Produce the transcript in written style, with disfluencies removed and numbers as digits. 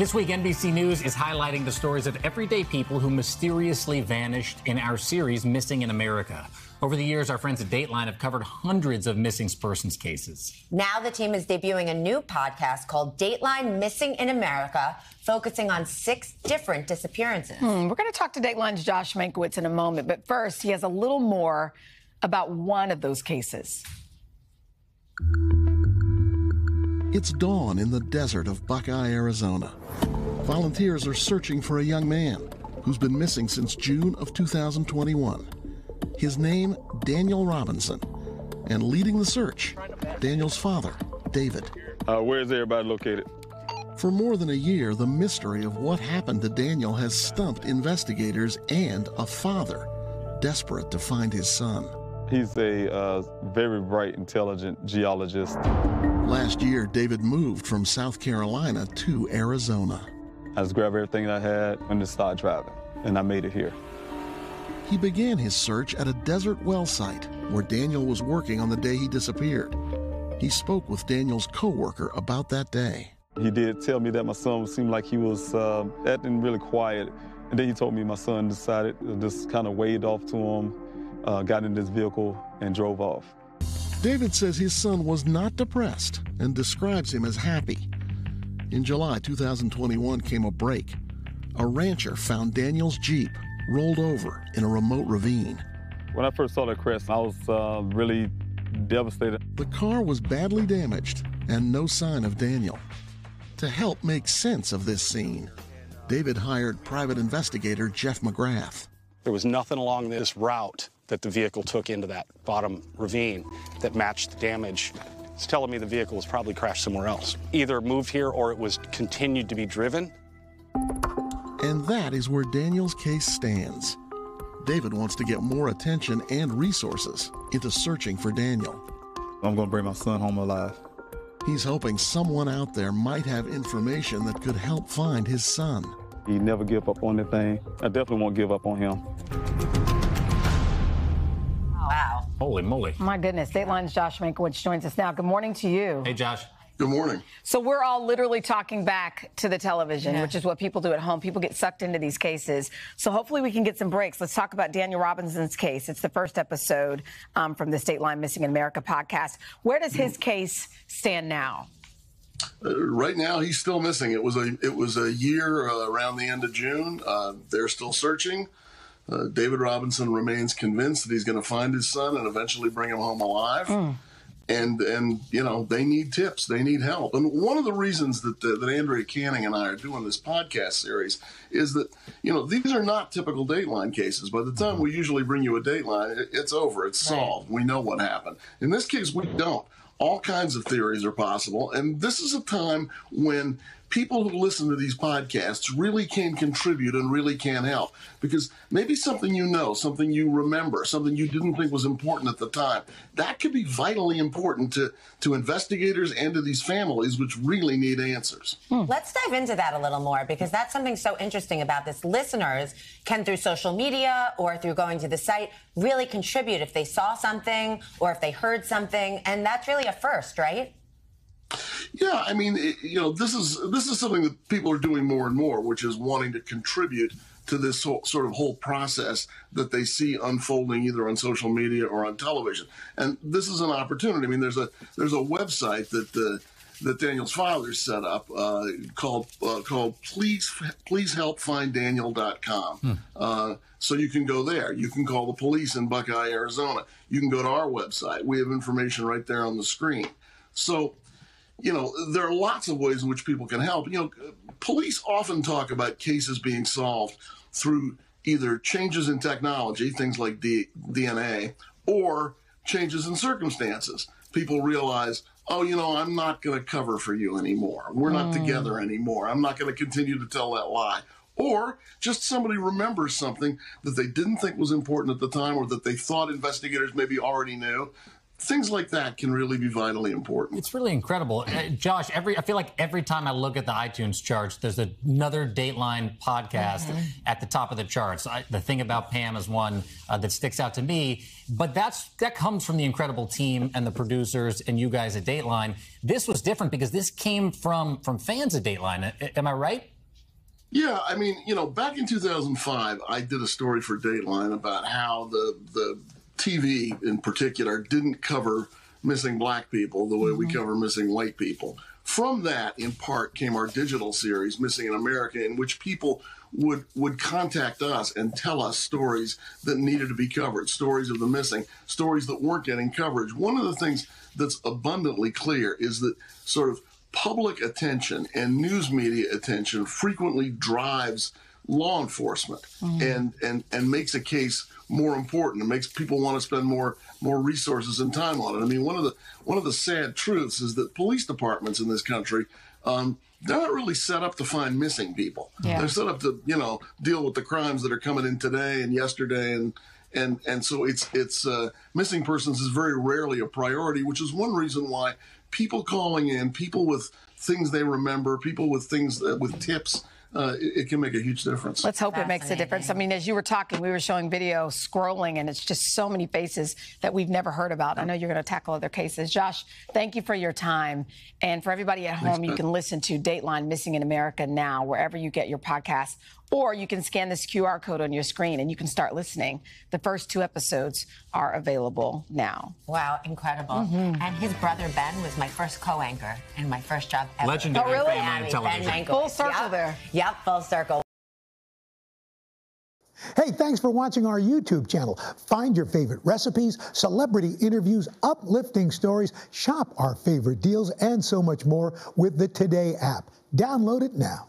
This week, NBC News is highlighting the stories of everyday people who mysteriously vanished in our series, Missing in America. Over the years, our friends at Dateline have covered hundreds of missing persons cases. Now the team is debuting a new podcast called Dateline Missing in America, focusing on 6 different disappearances. We're going to talk to Dateline's Josh Mankiewicz in a moment, but first, he has a little more about one of those cases. It's dawn in the desert of Buckeye, Arizona. Volunteers are searching for a young man who's been missing since June of 2021. His name, Daniel Robinson. And leading the search, Daniel's father, David. Where is everybody located? For more than a year, the mystery of what happened to Daniel has stumped investigators and a father desperate to find his son. He's a very bright, intelligent geologist. Last year, David moved from South Carolina to Arizona. I just grabbed everything I had and just started driving, and I made it here. He began his search at a desert well site where Daniel was working on the day he disappeared. He spoke with Daniel's co-worker about that day. He did tell me that my son seemed like he was acting really quiet, and then he told me my son decided to just kind of waved off to him, got in this vehicle, and drove off. David says his son was not depressed and describes him as happy. In July 2021 came a break. A rancher found Daniel's Jeep rolled over in a remote ravine. When I first saw that crash, I was really devastated. The car was badly damaged and no sign of Daniel. To help make sense of this scene, David hired private investigator Jeff McGrath. There was nothing along this route that the vehicle took into that bottom ravine that matched the damage. It's telling me the vehicle was probably crashed somewhere else. Either moved here or it was continued to be driven. And that is where Daniel's case stands. David wants to get more attention and resources into searching for Daniel. I'm going to bring my son home alive. He's hoping someone out there might have information that could help find his son. He never give up on anything. I definitely won't give up on him. Wow. Holy moly. My goodness. Dateline's Josh Mankiewicz joins us now. Good morning to you. Hey, Josh. Good morning. So we're all literally talking back to the television, which is what people do at home. People get sucked into these cases. So hopefully we can get some breaks. Let's talk about Daniel Robinson's case. It's the first episode from the Dateline Missing in America podcast. Where does his case stand now? Right now, he's still missing. It was a year around the end of June. They're still searching. David Robinson remains convinced that he's going to find his son and eventually bring him home alive. And you know, they need tips. They need help. And one of the reasons that Andrea Canning and I are doing this podcast series is that, you know, these are not typical Dateline cases. By the time we usually bring you a Dateline, it's over. It's solved. We know what happened. In this case, we don't. All kinds of theories are possible. And this is a time when people who listen to these podcasts really can contribute and really can help, because maybe something you know, something you remember, something you didn't think was important at the time, that could be vitally important to investigators and to these families, which really need answers. Let's dive into that a little more, because that's something so interesting about this. Listeners can, through social media or through going to the site, really contribute if they saw something or if they heard something, and that's really a first, right? Yeah, I mean, you know, this is something that people are doing more and more, which is wanting to contribute to this sort of whole process that they see unfolding either on social media or on television. And this is an opportunity. I mean, there's a website that Daniel's father set up called pleasehelpfinddaniel.com. So you can go there. You can call the police in Buckeye, Arizona. You can go to our website. We have information right there on the screen. So, you know, there are lots of ways in which people can help. You know, police often talk about cases being solved through either changes in technology, things like DNA, or changes in circumstances. People realize, oh, you know, I'm not going to cover for you anymore. We're not together anymore. I'm not going to continue to tell that lie. Or just somebody remembers something that they didn't think was important at the time, or that they thought investigators maybe already knew. Things like that can really be vitally important. It's really incredible. Josh, I feel like every time I look at the iTunes charts, there's another Dateline podcast at the top of the charts. The Thing About Pam is one that sticks out to me. But that comes from the incredible team and the producers and you guys at Dateline. This was different because this came from fans of Dateline. Am I right? Yeah, I mean, back in 2005, I did a story for Dateline about how the TV in particular didn't cover missing black people the way we cover missing white people. From that, in part, came our digital series, Missing in America, in which people would contact us and tell us stories that needed to be covered, stories of the missing, stories that weren't getting coverage. One of the things that's abundantly clear is that sort of public attention and news media attention frequently drives law enforcement and makes a case more important. It makes people want to spend more resources and time on it. I mean, one of the sad truths is that police departments in this country, they're not really set up to find missing people. Yeah. They're set up to, deal with the crimes that are coming in today and yesterday, and so it's missing persons is very rarely a priority, which is one reason why people calling in, people with things they remember, people with things with tips, it can make a huge difference. Let's hope it makes a difference. I mean, as you were talking, we were showing video scrolling, and it's just so many faces that we've never heard about. I know you're going to tackle other cases. Josh, thank you for your time. And for everybody at home, you can listen to Dateline Missing in America now, wherever you get your podcasts, or you can scan this QR code on your screen and you can start listening. The first 2 episodes are available now. Wow, incredible. And his brother, Ben, was my first co-anchor and my first job ever. Legendary family television. Full circle there. Yep, full circle. Hey, thanks for watching our YouTube channel. Find your favorite recipes, celebrity interviews, uplifting stories, shop our favorite deals, and so much more with the Today app. Download it now.